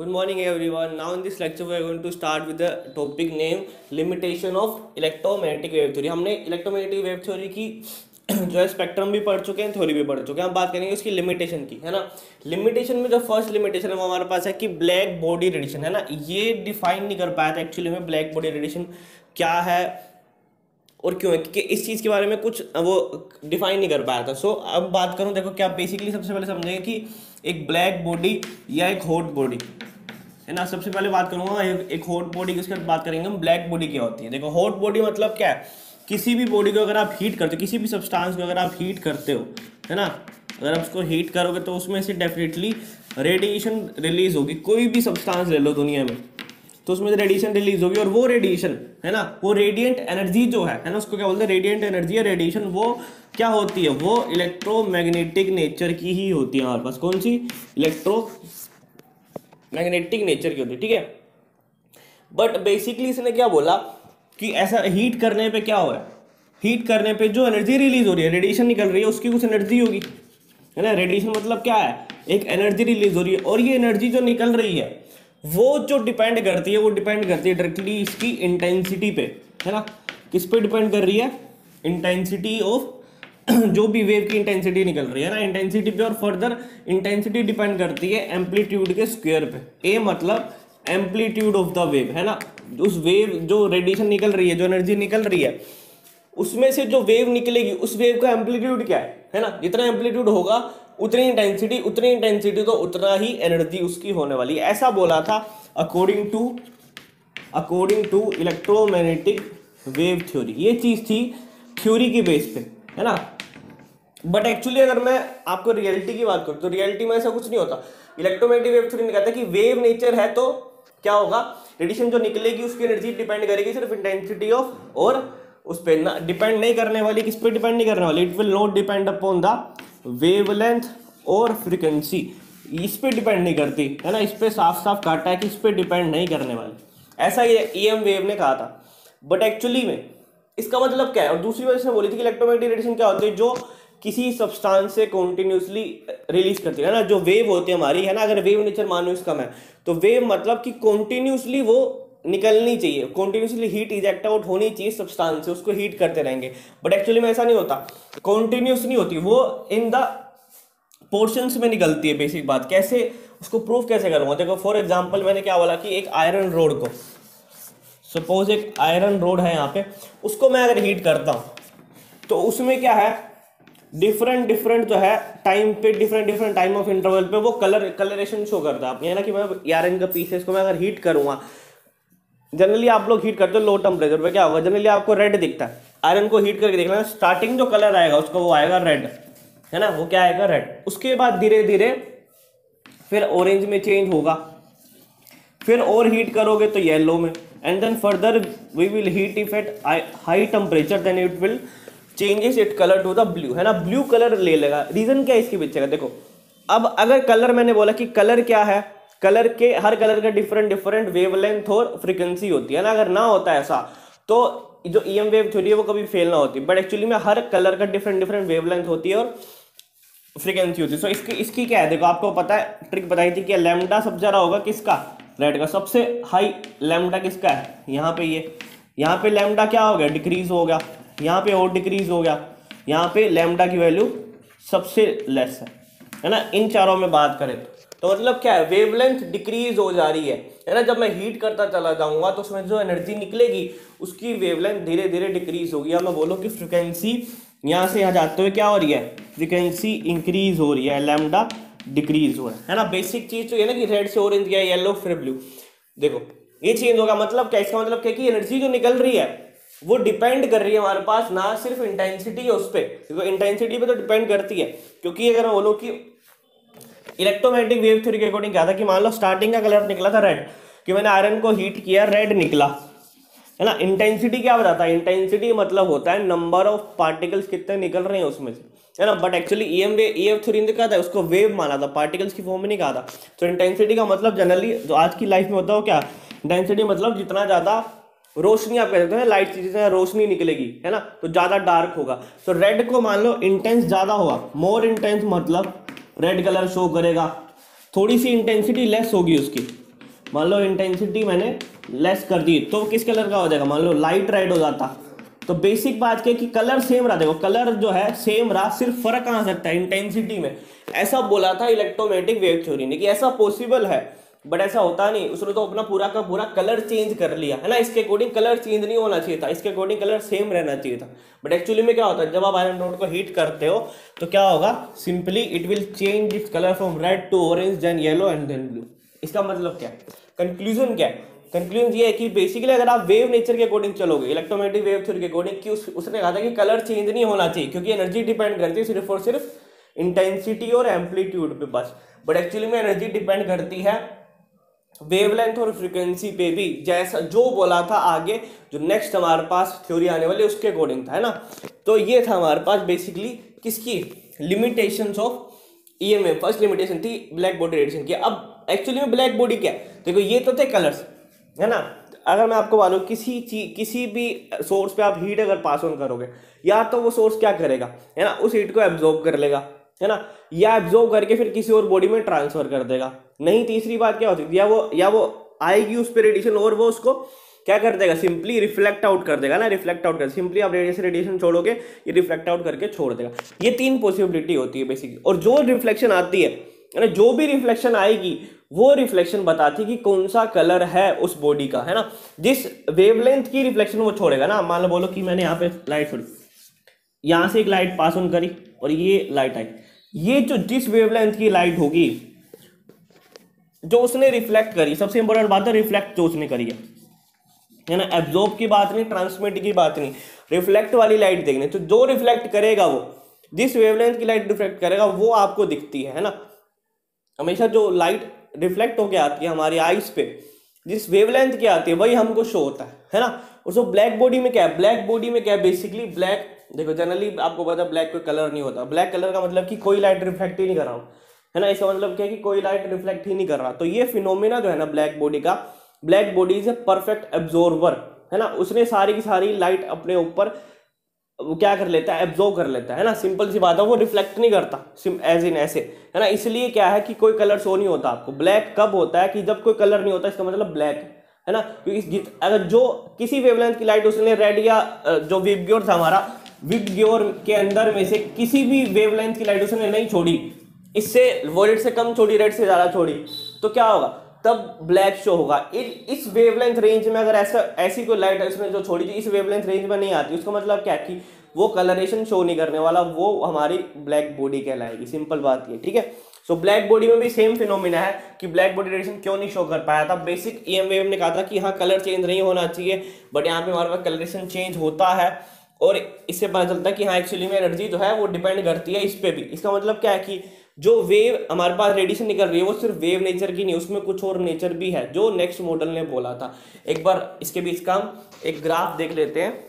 Good morning everyone. Now in this lecture we are going to start with the topic name limitation of electromagnetic wave theory. हमने electromagnetic wave theory की जो है spectrum भी पढ़ चुके हैं, theory भी पढ़ चुके हैं. हम बात करेंगे उसकी लिमिटेशन की, है ना. लिमिटेशन में जो फर्स्ट लिमिटेशन है वो हमारे पास है कि ब्लैक बॉडी रेडिएशन, है ना. ये डिफाइन नहीं कर पाया था एक्चुअली में ब्लैक बॉडी रेडिएशन क्या है और क्यों है, क्योंकि इस चीज़ के बारे में कुछ वो डिफाइन नहीं कर पाया था. सो अब बात करूँ, देखो क्या बेसिकली सबसे पहले समझेंगे कि एक ब्लैक बॉडी या एक हॉट बॉडी, है ना. सबसे पहले बात करूँगा एक हॉट बॉडी की, उसके बाद बात करेंगे हम ब्लैक बॉडी क्या होती है. देखो हॉट बॉडी मतलब क्या है, किसी भी बॉडी को अगर आप हीट करते हो, किसी भी सब्सटेंस को अगर आप हीट करते हो, है ना, अगर आप उसको हीट करोगे तो उसमें से डेफिनेटली रेडिएशन रिलीज होगी. कोई भी सब्सटेंस ले लो दुनिया में तो उसमें से रेडिएशन रिलीज होगी, और वो रेडिएशन, है ना, वो रेडिएंट एनर्जी जो है ना, उसको क्या बोलते हैं, रेडिएंट एनर्जी या रेडिएशन, वो क्या होती है, वो इलेक्ट्रोमैग्नेटिक नेचर की ही होती है हमारे पास. कौन सी? इलेक्ट्रोमैग्नेटिक नेचर की होती है, ठीक है. बट बेसिकली इसने क्या बोला कि ऐसा हीट करने पे क्या हो रहा है, हीट करने पे जो एनर्जी रिलीज हो रही है, रेडिएशन निकल रही है, उसकी कुछ एनर्जी होगी, है ना. रेडिएशन मतलब क्या है, एक एनर्जी रिलीज हो रही है, और ये एनर्जी जो निकल रही है वो जो डिपेंड करती है, वो डिपेंड करती है डायरेक्टली इसकी इंटेंसिटी पे, है ना. किस पे डिपेंड कर रही है? इंटेंसिटी ऑफ जो भी वेव की इंटेंसिटी निकल रही है ना, इंटेंसिटी पे. और फर्दर इंटेंसिटी डिपेंड करती है एम्पलीट्यूड के स्क्वायर पे. ए मतलब एम्पलीट्यूड ऑफ द वेव, है ना. उस वेव जो रेडिएशन निकल रही है, जो एनर्जी निकल रही है, उसमें से जो वेव निकलेगी उस वेव का एम्पलीट्यूड क्या है ना. जितना एम्पलीट्यूड होगा उतनी इंटेंसिटी तो उतना ही एनर्जी उसकी होने वाली है. ऐसा बोला था according to electromagnetic wave theory. ये चीज थी थ्योरी की बेस पे, है ना. बट एक्चुअली अगर मैं आपको रियलिटी की बात करूं तो रियलिटी में ऐसा कुछ नहीं होता. इलेक्ट्रोमैग्नेटिक वेव थ्योरी ने कहता है कि वेव नेचर है तो क्या होगा, रेडिएशन जो निकलेगी उसकी एनर्जी डिपेंड करेगी सिर्फ इंटेंसिटी ऑफ, और उस पर डिपेंड नहीं करने वाली. किस पे डिपेंड नहीं करने वाली? It will not depend upon the wavelength और फ्रीक्वेंसी. इस पे डिपेंड नहीं करती, है ना. इस पे साफ साफ काटा है कि इस पे डिपेंड नहीं करने वाली. ऐसा ये ईएम वेव ने कहा था. बट एक्चुअली में इसका मतलब क्या है? और दूसरी वजह से बोली थी कि इलेक्ट्रोमैग्नेटिक रेडिएशन क्या होती है, जो किसी सब्सटेंस से कॉन्टिन्यूसली रिलीज करती है ना. जो वेव होती है हमारी, है ना, अगर वेव नेचर मानो इसका मैं, तो वेव मतलब कि कॉन्टिन्यूसली वो निकलनी चाहिए, कॉन्टिन्यूसली हीट इजेक्ट आउट होनी चाहिए सब्सटेंस से, उसको हीट करते रहेंगे. बट एक्चुअली में ऐसा नहीं होता, कॉन्टिन्यूस नहीं होती, वो इन द पोर्शंस में निकलती है. बेसिक बात कैसे, उसको प्रूफ कैसे करूंगा. देखो फॉर एग्जांपल मैंने क्या बोला कि एक आयरन रोड को, सपोज एक आयरन रोड है यहाँ पे, उसको मैं अगर हीट करता हूँ तो उसमें क्या है, डिफरेंट जो है टाइम पे, डिफरेंट टाइम ऑफ इंटरवल पे वो कलरेशन शो करता है. आप ये ना कि मैं आयरन का पीसेस को मैं अगर हीट करूंगा, जनरली आप लोग हीट करते हो लो टेम्परेचर पे, क्या होगा, जनरली आपको रेड दिखता है. आयरन को हीट करके देखना, स्टार्टिंग जो कलर आएगा उसका वो आएगा रेड, है ना, वो क्या आएगा, रेड. उसके बाद धीरे धीरे फिर ऑरेंज में चेंज होगा, फिर और हीट करोगे तो येलो में, and then further we will heat if at high temperature, then it will changes it colour to the blue, है ना. ब्लू कलर ले लेगा. रीजन क्या है इसके पीछे का? देखो अब अगर कलर, मैंने बोला कि कलर क्या है, कलर के हर कलर का डिफरेंट वेवलेंथ और फ्रीक्वेंसी होती है ना. अगर ना होता ऐसा तो जो ईएम वेव थ्योरी है वो कभी फेल ना होती. बट एक्चुअली में हर कलर का डिफरेंट वेवलेंथ होती है और फ्रीक्वेंसी होती है. सो इसकी क्या है, देखो आपको पता है, ट्रिक बताई थी कि लैम्डा सबसे ज्यादा होगा किसका, रेड का. सबसे हाई लैम्डा किसका है, यहाँ पे ये, यहाँ पे लैम्डा क्या हो गया, डिक्रीज हो गया, यहाँ पे और डिक्रीज हो गया, यहाँ पे लैम्डा की वैल्यू सबसे लेस है ना. इन चारों में बात करें तो मतलब क्या है, वेवलेंथ डिक्रीज हो जा रही है ना. जब मैं हीट करता चला जाऊंगा तो उसमें जो एनर्जी निकलेगी उसकी वेवलेंथ धीरे धीरे डिक्रीज होगी. या मैं बोलूँ कि फ्रिक्वेंसी यहाँ से यहाँ जाते हुए क्या हो रही है, फ्रिक्वेंसी इंक्रीज हो रही है, लैम्डा डिक्रीज हो रहा है ना. बेसिक चीज तो ये ना कि रेड से ऑरेंज गया, येलो फिर ब्लू. देखो ये चेंज होगा, मतलब क्या, इसका मतलब क्या कि एनर्जी जो निकल रही है वो डिपेंड कर रही है हमारे पास ना सिर्फ इंटेंसिटी है उस पर. देखो इंटेंसिटी पे तो डिपेंड करती है, क्योंकि अगर मैं बोलूँ कि इलेक्ट्रोमैग्नेटिक वेव थ्योरी के अकॉर्डिंग क्या था कि मान लो स्टार्टिंग का कलर निकला था रेड, कि मैंने आयरन को हीट किया, रेड निकला, है ना. इंटेंसिटी क्या बताता है, इंटेंसिटी मतलब होता है नंबर ऑफ पार्टिकल्स कितने निकल रहे हैं उसमें से, है ना. बट एक्चुअली ईएम थ्योरी ने कहा था, उसको वेव माना था, पार्टिकल्स की फॉर्म में नहीं कहा था. तो इंटेंसिटी का मतलब जनरली जो आज की लाइफ में होता है क्या, इंटेंसिटी मतलब जितना ज्यादा रोशनी, आप कह सकते हैं लाइट, जितना रोशनी निकलेगी, है ना, तो ज्यादा डार्क होगा. तो रेड को मान लो इंटेंस ज्यादा होगा, मोर इंटेंस मतलब रेड कलर शो करेगा. थोड़ी सी इंटेंसिटी लेस होगी उसकी, मान लो इंटेंसिटी मैंने लेस कर दी तो किस कलर का हो जाएगा, मान लो लाइट रेड हो जाता। तो बेसिक बात क्या है कि कलर सेम रहा, देखो कलर जो है सेम रहा, सिर्फ फर्क कहाँ आ सकता है, इंटेंसिटी में। ऐसा बोला था इलेक्ट्रोमैग्नेटिक वेव थ्योरी ने कि ऐसा पॉसिबल है, बट ऐसा होता नहीं। उसने तो अपना पूरा का पूरा कलर चेंज कर लिया है ना, इसके अकॉर्डिंग कलर चेंज नहीं होना चाहिए था, इसके अकॉर्डिंग कलर सेम रहना चाहिए था। बट एक्चुअली में क्या होता है, जब आप आयरन रोड को हीट करते हो तो क्या होगा, simply it will change its colour from red to orange, then yellow and then blue. इसका मतलब क्या है, कंक्लूजन क्या है, कंक्लूजन ये है कि बेसिकली अगर आप वेव नेचर के अकॉर्डिंग चलोगे, इलेक्ट्रोमैग्नेटिक वेव थ्योरी के अकॉर्डिंग, कि उसने कहा था कि कलर चेंज नहीं होना चाहिए क्योंकि एनर्जी डिपेंड करती है सिर्फ और सिर्फ इंटेंसिटी और एम्पलीट्यूड पे बस। बट एक्चुअली में एनर्जी डिपेंड करती है वेवलेंथ और फ्रीक्वेंसी पे भी, जैसा जो बोला था आगे जो नेक्स्ट हमारे पास थ्योरी आने वाली उसके अकॉर्डिंग था, है ना। तो ये था हमारे पास बेसिकली किसकी limitations of EMF. First limitation थी ब्लैक बॉडी रेडिएशन की। अब एक्चुअली में ब्लैक बॉडी क्या है, देखो ये तो थे कलर्स, है ना। अगर मैं आपको बोलूं किसी भी सोर्स पे आप हीट अगर पास ऑन करोगे, या तो वो सोर्स क्या करेगा, है ना, उस हीट को एब्जॉर्ब कर लेगा, है ना, या एब्जॉर्ब करके फिर किसी और बॉडी में ट्रांसफर कर देगा। नहीं, तीसरी बात क्या होती है, या वो आएगी उस पर रेडिएशन और वो उसको क्या कर देगा, सिंपली रिफ्लेक्ट आउट कर देगा ना, रिफ्लेक्ट आउट कर, सिंपली आप रेडिएशन छोड़ोगे ये रिफ्लेक्ट आउट करके छोड़ देगा। ये तीन पॉसिबिलिटी होती है बेसिकली। और जो रिफ्लेक्शन आती है ना, जो भी रिफ्लेक्शन आएगी वो रिफ्लेक्शन बताती है कि कौन सा कलर है उस बॉडी का, है ना। जिस वेवलेंथ की रिफ्लेक्शन वो छोड़ेगा ना, मान लो बोलो कि मैंने यहाँ पे लाइट छोड़ी, यहाँ से एक लाइट पास ऑन करी और ये लाइट आई, ये जो जिस वेवलेंथ की लाइट होगी जो उसने रिफ्लेक्ट करी, सबसे इंपॉर्टेंट बात है रिफ्लेक्ट जो उसने करी है ना, एब्जॉर्ब की बात नहीं, ट्रांसमिट की बात नहीं, रिफ्लेक्ट वाली लाइट देखने। तो जो रिफ्लेक्ट करेगा वो जिस वेवलेंथ की लाइट रिफ्लेक्ट करेगा वो आपको दिखती है ना। हमेशा जो लाइट रिफ्लेक्ट होके आती है हमारी आईज पे, जिस वेवलेंथ की आती है वही हमको शो होता है ना। उसको ब्लैक बॉडी में क्या है, ब्लैक बॉडी में क्या है बेसिकली, ब्लैक देखो जनरली आपको पता है ब्लैक कोई कलर नहीं होता। ब्लैक कलर का मतलब कि कोई लाइट रिफ्लेक्ट ही नहीं कर रहा हूँ, है ना। इसका मतलब क्या है कि कोई लाइट रिफ्लेक्ट ही नहीं कर रहा। तो ये फिनोमेना जो है ना ब्लैक बॉडी का, black body is a perfect absorber, है ना। उसने सारी की सारी लाइट अपने ऊपर वो क्या कर लेता है, एब्जॉर्ब कर लेता है ना। सिंपल सी बात है, वो रिफ्लेक्ट नहीं करता एज इन ऐसे, है ना। इसलिए क्या है कि कोई कलर शो नहीं होता आपको। ब्लैक कब होता है कि जब कोई कलर नहीं होता, इसका मतलब ब्लैक है ना। क्योंकि अगर जो किसी वेवलेंथ की लाइट उसने रेड या जो विबग्योर था हमारा, विबग्योर के अंदर में से किसी भी वेवलेंथ की लाइट उसने नहीं छोड़ी, इससे वोलेट से कम छोड़ी, रेड से ज्यादा छोड़ी, तो क्या होगा, तब ब्लैक शो होगा। इस वेवलेंथ रेंज में अगर ऐसी कोई लाइट है उसने जो छोड़ी थी इस वेवलेंथ रेंज में नहीं आती, उसका मतलब क्या कि वो कलरेशन शो नहीं करने वाला, वो हमारी ब्लैक बॉडी कहलाएगी। सिंपल बात ये, ठीक है। सो ब्लैक बॉडी में भी सेम फिनोमिना है कि ब्लैक बॉडी रेडिएशन क्यों नहीं शो कर पाया था। बेसिक ईएम वेव ने कहा था कि हाँ कलर चेंज नहीं होना चाहिए, बट यहाँ पे हमारे पास कलरेशन चेंज होता है और इससे पता चलता है कि हाँ एक्चुअली में एनर्जी जो है वो डिपेंड करती है इस पे भी। इसका मतलब क्या है कि जो वेव हमारे पास रेडिएशन निकल रही है वो सिर्फ वेव नेचर की नहीं, उसमें कुछ और नेचर भी है जो नेक्स्ट मॉडल ने बोला था। एक बार इसके बीच का हम एक ग्राफ देख लेते हैं।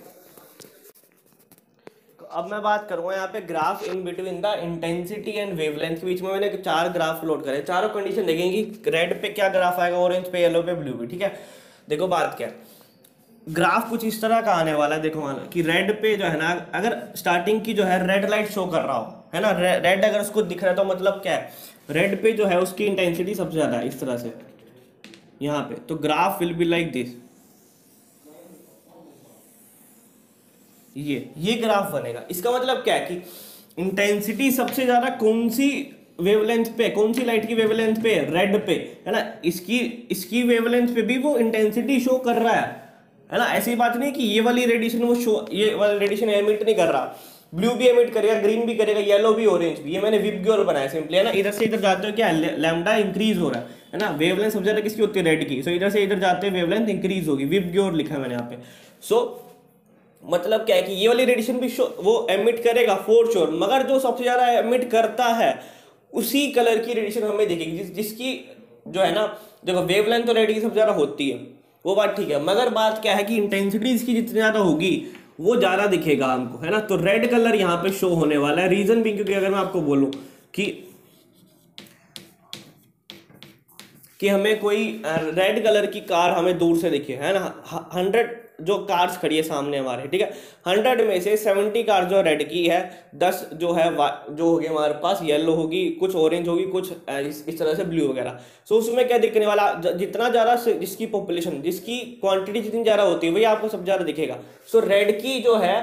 अब मैं बात करूंगा यहाँ पे graph in between the intensity and wavelength के बीच में मैंने 4 ग्राफ प्लॉट करे। चारों कंडीशन देखेंगे, रेड पे क्या ग्राफ आएगा, ऑरेंज पे, येलो पे, ब्लू पे, ठीक है। देखो बात क्या है, ग्राफ कुछ इस तरह का आने वाला है। देखो मान कि रेड पे जो है ना, अगर स्टार्टिंग की जो है रेड लाइट शो कर रहा हो, है ना, रेड अगर उसको दिख रहा है तो मतलब क्या है, रेड पे जो है उसकी इंटेंसिटी सबसे ज्यादा है इस तरह से यहाँ पे। तो graph will be like this, ये ग्राफ बनेगा। इसका मतलब क्या है कि इंटेंसिटी सबसे ज्यादा कौन सी वेवलेंथ पे, कौन सी लाइट की वेवलेंथ पे, रेड पे, है ना। इसकी वेवलेंथ पे भी वो इंटेंसिटी शो कर रहा है ना। ऐसी बात नहीं कि ये वाली रेडिएशन वो शो, ये वाला रेडिएशन एमिट नहीं कर रहा, ब्लू भी एमिट करेगा, ग्रीन भी करेगा, येलो भी, ऑरेंज भी। ये मैंने विबग्योर बनाया सिंपली, है ना। इधर से इधर जाते हो क्या लैम्डा इंक्रीज हो रहा है ना। वेवलेंथ सबसे ज्यादा किसकी होती है, रेड की। सो इधर से इधर जाते हैं वेवलेंथ इंक्रीज होगी, विबग्योर लिखा है मैंने यहाँ पे। सो मतलब क्या है कि ये वाली रेडिएशन भी वो एमिट करेगा फॉर श्योर, मगर जो सबसे ज्यादा एमिट करता है उसी कलर की रेडिएशन हमें दिखेगी जिसकी जो है ना, देखो वेवलेंथ तो रेड की सबसे ज्यादा होती है, वो बात ठीक है, मगर बात क्या है कि इंटेंसिटी इसकी जितनी ज्यादा होगी वो ज्यादा दिखेगा हमको, है ना। तो रेड कलर यहाँ पे शो होने वाला है। रीजन भी क्योंकि अगर मैं आपको बोलूं कि हमें कोई रेड कलर की कार हमें दूर से दिखे, है ना, 100 जो कार्स खड़ी है सामने हमारे, ठीक है, 100 में से 70 कार जो रेड की है, 10 जो है जो होगी हमारे पास येलो होगी, कुछ ऑरेंज होगी, कुछ इस तरह से ब्लू वगैरह। सो उसमें क्या दिखने वाला, जितना ज़्यादा जिसकी पॉपुलेशन, जिसकी क्वांटिटी जितनी ज़्यादा होती है वही आपको सबसे ज़्यादा दिखेगा। सो रेड की जो है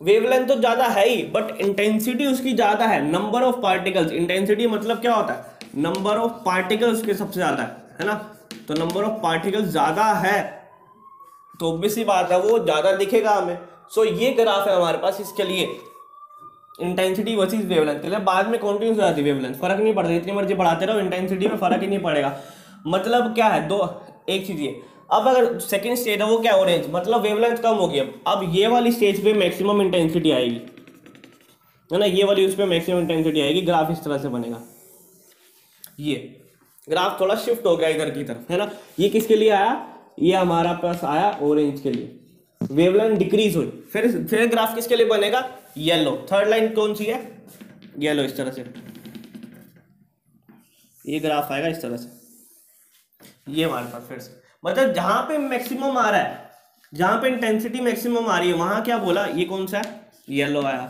वेवलेंथ तो ज़्यादा है ही, बट इंटेंसिटी उसकी ज़्यादा है। नंबर ऑफ पार्टिकल्स, इंटेंसिटी मतलब क्या होता है, नंबर ऑफ पार्टिकल्स के सबसे ज़्यादा है ना, तो नंबर ऑफ पार्टिकल्स ज़्यादा है तो ऑब्वियस सी बात है वो ज़्यादा दिखेगा हमें। सो ये ग्राफ है हमारे पास इसके लिए, इंटेंसिटी वर्सेस वेवलेंथ के लिए। बाद में कॉन्टिन्यूस हो जाती है वेवलेंथ, फर्क नहीं पड़ता, जितनी मर्जी बढ़ाते रहो इंटेंसिटी में फर्क ही नहीं पड़ेगा। मतलब क्या है, दो एक चीज़ ये, अब अगर सेकंड स्टेज है वो क्या, ऑरेंज, मतलब वेवलेंथ कम होगी। अब ये वाली स्टेज पे मैक्सिमम इंटेंसिटी आएगी, है ना, ये वाली उस पर मैक्सिमम इंटेंसिटी आएगी। ग्राफ इस तरह से बनेगा, ये ग्राफ थोड़ा शिफ्ट हो गया इधर की तरफ, है ना। ये किसके लिए आया, ये हमारा पास आया ऑरेंज के लिए, वेवलेंथ डिक्रीज हुई। फिर ग्राफ किसके लिए बनेगा, येलो। थर्ड लाइन कौन सी है, येलो, इस तरह से ये ग्राफ आएगा इस तरह से, ये हमारे पास फिर से, मतलब जहां पे मैक्सिमम आ रहा है, जहां पे इंटेंसिटी मैक्सिमम आ रही है वहां क्या बोला, ये कौन सा है, येलो आया।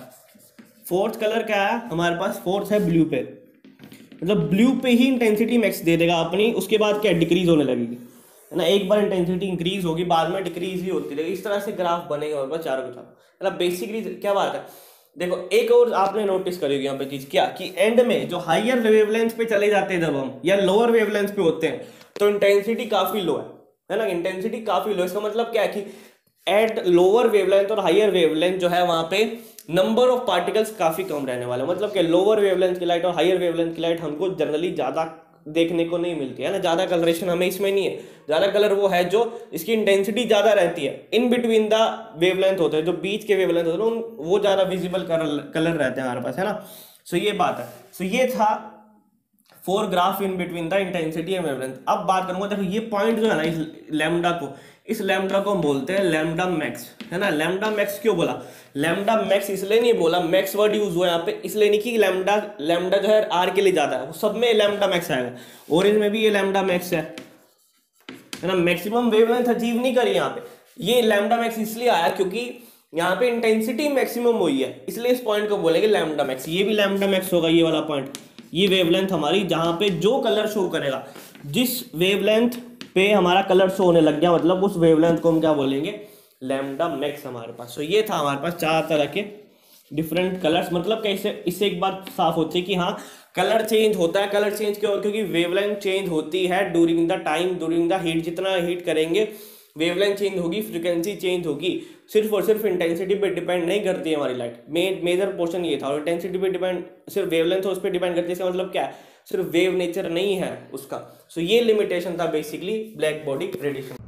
फोर्थ कलर क्या आया हमारे पास, फोर्थ है ब्लू पे, मतलब ब्लू पे ही इंटेंसिटी मैक्स दे देगा अपनी, उसके बाद क्या डिक्रीज होने लगेगी, है ना। एक बार इंटेंसिटी इंक्रीज होगी, बाद में डिक्रीज ही होती रहेगी। इस तरह से ग्राफ बनेगा हमारे पास चारों के चारों। मतलब बेसिकली क्या बात है, देखो एक और आपने नोटिस करी होगी यहाँ पे चीज, क्या कि एंड में जो हायर वेवलेंथ पे चले जाते हैं जब हम, या लोअर वेवलेंथ पे होते हैं, तो इंटेंसिटी काफी लो है ना, इंटेंसिटी काफी लो। इसका मतलब क्या है कि एट लोअर वेवलेंथ और हायर वेवलेंथ जो है वहां पे नंबर ऑफ पार्टिकल्स काफी कम रहने वाले, मतलब कि लोअर वेवलेंथ की लाइट और हायर वेवलेंथ की लाइट हमको जनरली ज्यादा देखने को नहीं मिलती है ना, ज्यादा कलरेशन हमें इसमें नहीं है। ज्यादा कलर वो है जो इसकी इंटेंसिटी ज्यादा रहती है, इन बिटवीन द वेवलेंथ होते हैं, जो बीच के वेवलेंथ होते हैं वो ज्यादा विजिबल कलर रहते हैं हमारे पास, है ना। सो ये बात है। सो ये था 4 graph in between the intensity and wavelength. अब बात करूंगा, देखो ये पॉइंट जो है ना, इस लैम्डा को हम बोलते हैं लैम्डा मैक्स, है ना। लैम्डा मैक्स क्यों बोला, लैम्डा मैक्स इसलिए नहीं बोला, मैक्स वर्ड यूज हुआ यहाँ पे इसलिए नहीं कि लैम्डा जो है आर के लिए ज्यादा है, सब में लैम्डा मैक्स आएगा, ऑरेंज में भी ये लैम्डा मैक्स है ना। मैक्सिमम वेवलेंथ अचीव नहीं करी यहाँ पे, ये लैम्डा मैक्स इसलिए आया क्योंकि यहाँ पे इंटेंसिटी मैक्सिमम हुई है, इसलिए इस पॉइंट को बोलेंगे लैम्डा मैक्स। ये भी लैम्डा मैक्स होगा, ये वाला पॉइंट, ये वेवलेंथ हमारी जहां पे जो कलर शो करेगा, जिस वेवलेंथ पे हमारा कलर शो होने लग गया, मतलब उस वेवलेंथ को हम क्या बोलेंगे, लैम्डा मैक्स हमारे पास। तो ये था हमारे पास 4 तरह के डिफरेंट कलर्स। मतलब कैसे, इससे एक बात साफ होती है कि हाँ कलर चेंज होता है। कलर चेंज क्यों, क्योंकि वेवलेंथ चेंज होती है during the time, during the heat, जितना हीट करेंगे वेवलेंथ चेंज होगी, फ्रीक्वेंसी चेंज होगी। सिर्फ और सिर्फ इंटेंसिटी पे डिपेंड नहीं करती है हमारी लाइट, मेजर पोर्शन ये था। और इंटेंसिटी पे डिपेंड, सिर्फ वेवलेंथ उस पर डिपेंड करती है, इसका मतलब क्या है, सिर्फ वेव नेचर नहीं है उसका। सो ये लिमिटेशन था बेसिकली ब्लैक बॉडी रेडिएशन।